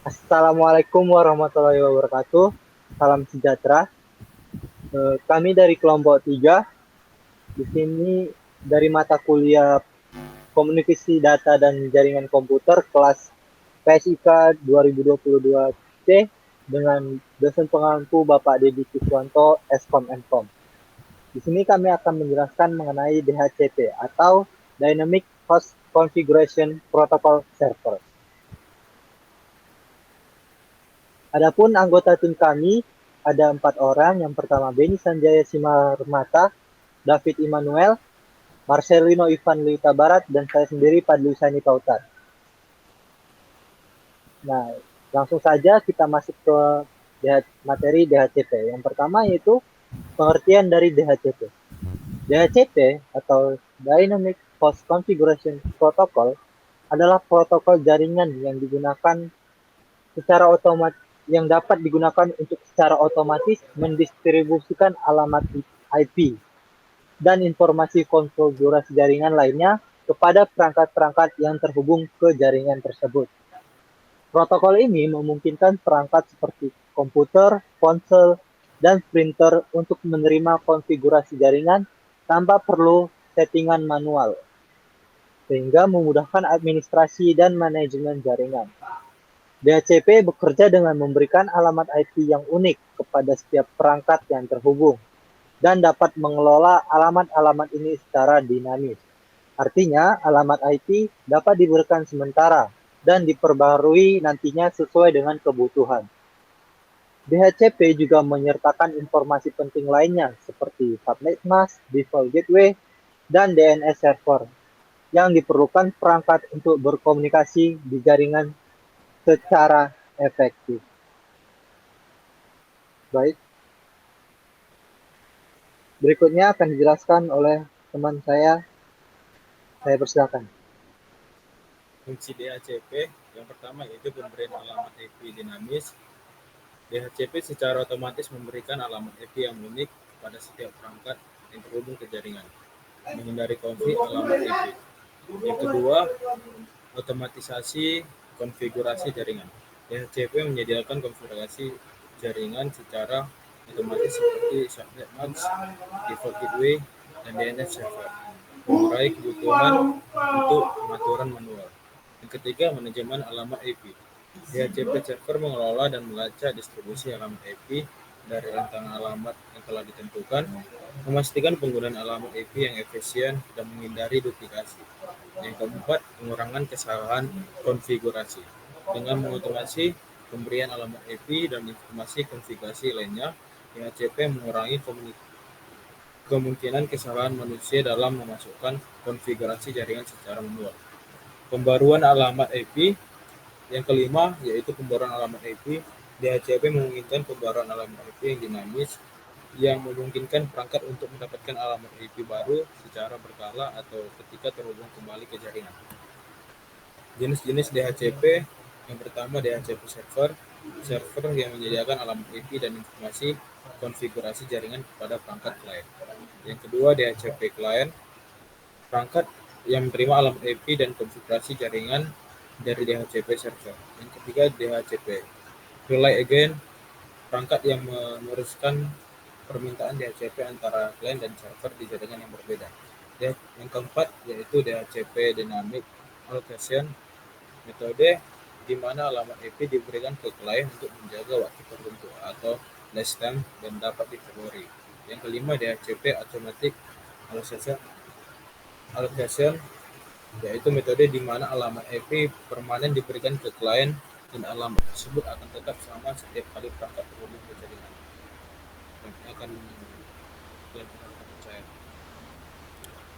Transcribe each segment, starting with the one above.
Assalamualaikum warahmatullahi wabarakatuh. Salam sejahtera. Kami dari kelompok 3 di sini dari mata kuliah Komunikasi Data dan Jaringan Komputer kelas PSIK 2022C dengan dosen pengampu Bapak Dedi Kiswanto, Eskom Enkom. Di sini kami akan menjelaskan mengenai DHCP atau Dynamic Host Configuration Protocol Server. Adapun anggota tim kami ada 4 orang. Yang pertama Beni Sanjaya Simarmata, David Immanuel, Marcelino Ivan Lita Barat, dan saya sendiri Padli Usani Pautar. Nah, langsung saja kita masuk ke materi DHCP. Yang pertama yaitu pengertian dari DHCP. DHCP atau Dynamic Host Configuration Protocol adalah protokol jaringan yang digunakan secara otomatis yang dapat digunakan untuk secara otomatis mendistribusikan alamat IP dan informasi konfigurasi jaringan lainnya kepada perangkat-perangkat yang terhubung ke jaringan tersebut. Protokol ini memungkinkan perangkat seperti komputer, ponsel, dan printer untuk menerima konfigurasi jaringan tanpa perlu settingan manual, sehingga memudahkan administrasi dan manajemen jaringan. DHCP bekerja dengan memberikan alamat IP yang unik kepada setiap perangkat yang terhubung dan dapat mengelola alamat-alamat ini secara dinamis. Artinya, alamat IP dapat diberikan sementara dan diperbarui nantinya sesuai dengan kebutuhan. DHCP juga menyertakan informasi penting lainnya seperti subnet mask, default gateway, dan DNS server yang diperlukan perangkat untuk berkomunikasi di jaringan secara efektif. Baik, berikutnya akan dijelaskan oleh teman saya. Saya persilakan. Fungsi DHCP yang pertama yaitu pemberian alamat IP dinamis. DHCP secara otomatis memberikan alamat IP yang unik pada setiap perangkat yang terhubung ke jaringan, menghindari konflik alamat IP. Yang kedua, otomatisasi konfigurasi jaringan. DHCP menyediakan konfigurasi jaringan secara otomatis seperti subnet mask, default gateway, dan DNS server, mengurai kebutuhan untuk pengaturan manual. Yang ketiga, manajemen alamat IP. DHCP server mengelola dan melacak distribusi alamat IP dari rentang alamat yang telah ditentukan, memastikan penggunaan alamat IP yang efisien dan menghindari duplikasi. Yang keempat, pengurangan kesalahan konfigurasi. Dengan mengotomasi pemberian alamat IP dan informasi konfigurasi lainnya, DHCP mengurangi kemungkinan kesalahan manusia dalam memasukkan konfigurasi jaringan secara manual. Pembaruan alamat IP. Yang kelima, yaitu pembaruan alamat IP. DHCP memungkinkan pembaruan alamat IP yang dinamis, yang memungkinkan perangkat untuk mendapatkan alamat IP baru secara berkala atau ketika terhubung kembali ke jaringan. Jenis-jenis DHCP. Yang pertama, DHCP server yang menyediakan alamat IP dan informasi konfigurasi jaringan kepada perangkat klien. Yang kedua, DHCP client, perangkat yang menerima alamat IP dan konfigurasi jaringan dari DHCP server. Yang ketiga, DHCP relay agent, perangkat yang meneruskan permintaan DHCP antara klien dan server di jaringan yang berbeda. Yang keempat yaitu DHCP dynamic allocation, metode di mana alamat IP diberikan ke klien untuk menjaga waktu tertentu atau last time dan dapat difavori. Yang kelima, DHCP automatic allocation, yaitu metode di mana alamat IP permanen diberikan ke klien dan alamat tersebut akan tetap sama setiap kali perangkat terhubung ke jaringan. Akan saya.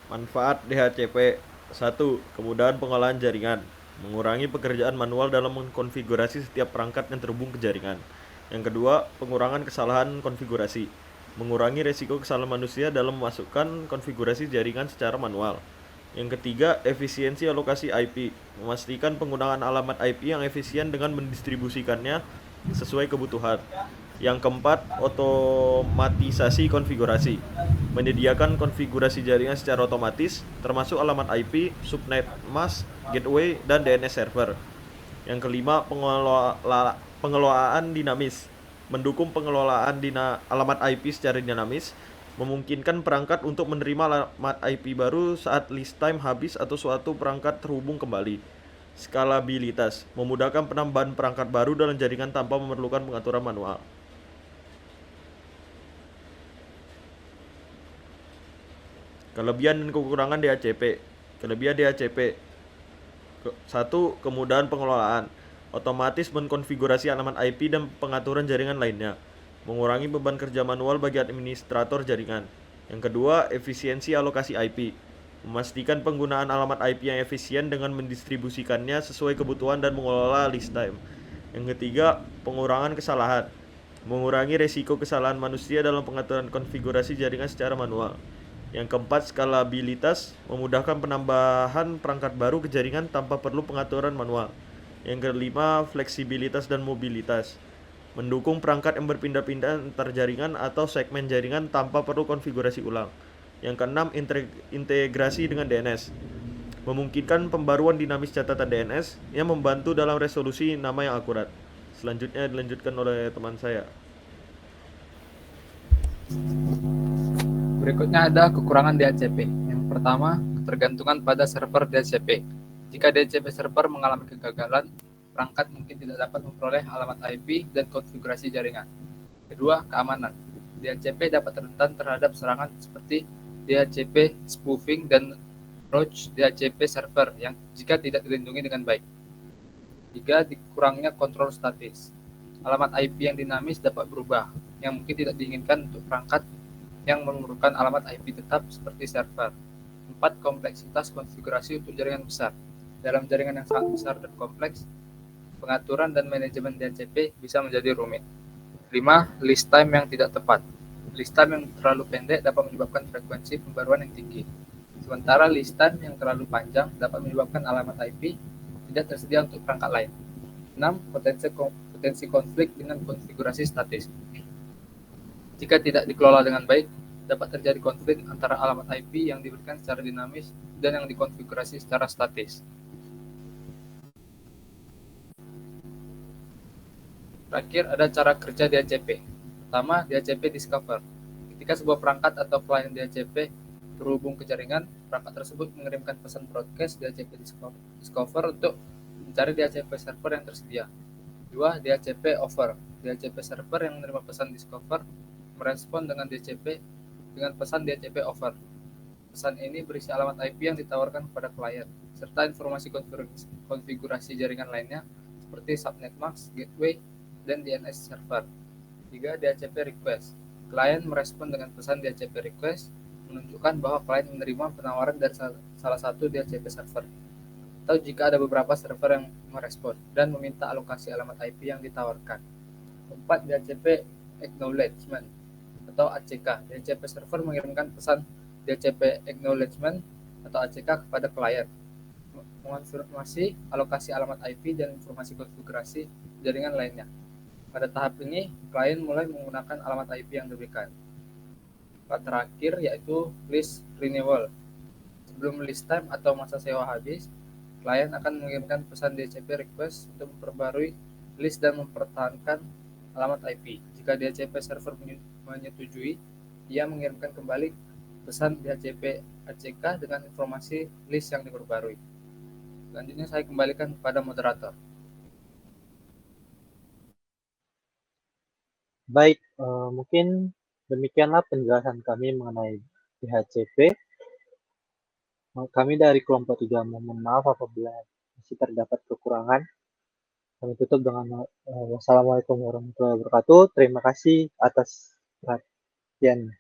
Manfaat DHCP. 1. Kemudahan pengolahan jaringan. Mengurangi pekerjaan manual dalam mengkonfigurasi setiap perangkat yang terhubung ke jaringan. Yang kedua, pengurangan kesalahan konfigurasi. Mengurangi resiko kesalahan manusia dalam memasukkan konfigurasi jaringan secara manual. Yang ketiga, efisiensi alokasi IP. Memastikan penggunaan alamat IP yang efisien dengan mendistribusikannya sesuai kebutuhan. Yang keempat, otomatisasi konfigurasi. Menyediakan konfigurasi jaringan secara otomatis, termasuk alamat IP, subnet mask, gateway, dan DNS server. Yang kelima, pengelolaan dinamis. Mendukung pengelolaan alamat IP secara dinamis, memungkinkan perangkat untuk menerima alamat IP baru saat list time habis atau suatu perangkat terhubung kembali. Skalabilitas, memudahkan penambahan perangkat baru dalam jaringan tanpa memerlukan pengaturan manual. Kelebihan dan kekurangan DHCP. Kelebihan DHCP: 1. Kemudahan pengelolaan. Otomatis mengkonfigurasi alamat IP dan pengaturan jaringan lainnya, mengurangi beban kerja manual bagi administrator jaringan. Yang kedua, efisiensi alokasi IP. Memastikan penggunaan alamat IP yang efisien dengan mendistribusikannya sesuai kebutuhan dan mengelola list time. Yang ketiga, pengurangan kesalahan. Mengurangi resiko kesalahan manusia dalam pengaturan konfigurasi jaringan secara manual. Yang keempat, skalabilitas, memudahkan penambahan perangkat baru ke jaringan tanpa perlu pengaturan manual. Yang kelima, fleksibilitas dan mobilitas, mendukung perangkat yang berpindah-pindah antar jaringan atau segmen jaringan tanpa perlu konfigurasi ulang. Yang keenam, integrasi dengan DNS, memungkinkan pembaruan dinamis catatan DNS yang membantu dalam resolusi nama yang akurat. Selanjutnya dilanjutkan oleh teman saya. Berikutnya ada kekurangan DHCP. Yang pertama, ketergantungan pada server DHCP. Jika DHCP server mengalami kegagalan, perangkat mungkin tidak dapat memperoleh alamat IP dan konfigurasi jaringan. Kedua, keamanan. DHCP dapat rentan terhadap serangan seperti DHCP spoofing dan roach DHCP server yang jika tidak dilindungi dengan baik. Tiga, dikurangnya kontrol statis. Alamat IP yang dinamis dapat berubah, yang mungkin tidak diinginkan untuk perangkat yang memerlukan alamat IP tetap seperti server. 4. Kompleksitas konfigurasi untuk jaringan besar. Dalam jaringan yang sangat besar dan kompleks, pengaturan dan manajemen DHCP bisa menjadi rumit. 5. List time yang tidak tepat. List time yang terlalu pendek dapat menyebabkan frekuensi pembaruan yang tinggi. Sementara list time yang terlalu panjang dapat menyebabkan alamat IP tidak tersedia untuk perangkat lain. 6. Potensi konflik dengan konfigurasi statis. Jika tidak dikelola dengan baik, dapat terjadi konflik antara alamat IP yang diberikan secara dinamis dan yang dikonfigurasi secara statis. Terakhir, ada cara kerja DHCP. Pertama, DHCP Discover. Ketika sebuah perangkat atau klien DHCP terhubung ke jaringan, perangkat tersebut mengirimkan pesan broadcast DHCP Discover untuk mencari DHCP server yang tersedia. 2. DHCP Over. DHCP server yang menerima pesan Discover merespon dengan pesan DHCP Over. Pesan ini berisi alamat IP yang ditawarkan kepada klien, serta informasi konfigurasi jaringan lainnya seperti subnet mask, gateway, dan DNS server. 3. DHCP Request. Klien merespon dengan pesan DHCP Request, menunjukkan bahwa klien menerima penawaran dari salah satu DHCP server, atau jika ada beberapa server yang merespon, dan meminta alokasi alamat IP yang ditawarkan. 4. DHCP Acknowledgement atau ACK. DHCP server mengirimkan pesan DHCP Acknowledgement atau ACK kepada klien, mengonfirmasi alokasi alamat IP dan informasi konfigurasi jaringan lainnya. Pada tahap ini, klien mulai menggunakan alamat IP yang diberikan. Terakhir yaitu list renewal. Sebelum list time atau masa sewa habis, klien akan mengirimkan pesan DHCP request untuk memperbarui list dan mempertahankan alamat IP. Jika DHCP server menyetujui, ia mengirimkan kembali pesan DHCP ACK dengan informasi list yang diperbarui. Selanjutnya saya kembalikan kepada moderator. Baik, mungkin demikianlah penjelasan kami mengenai DHCP. Kami dari kelompok 3 mohon maaf apabila masih terdapat kekurangan. Kami tutup dengan wassalamualaikum warahmatullahi wabarakatuh. Terima kasih atas perhatiannya.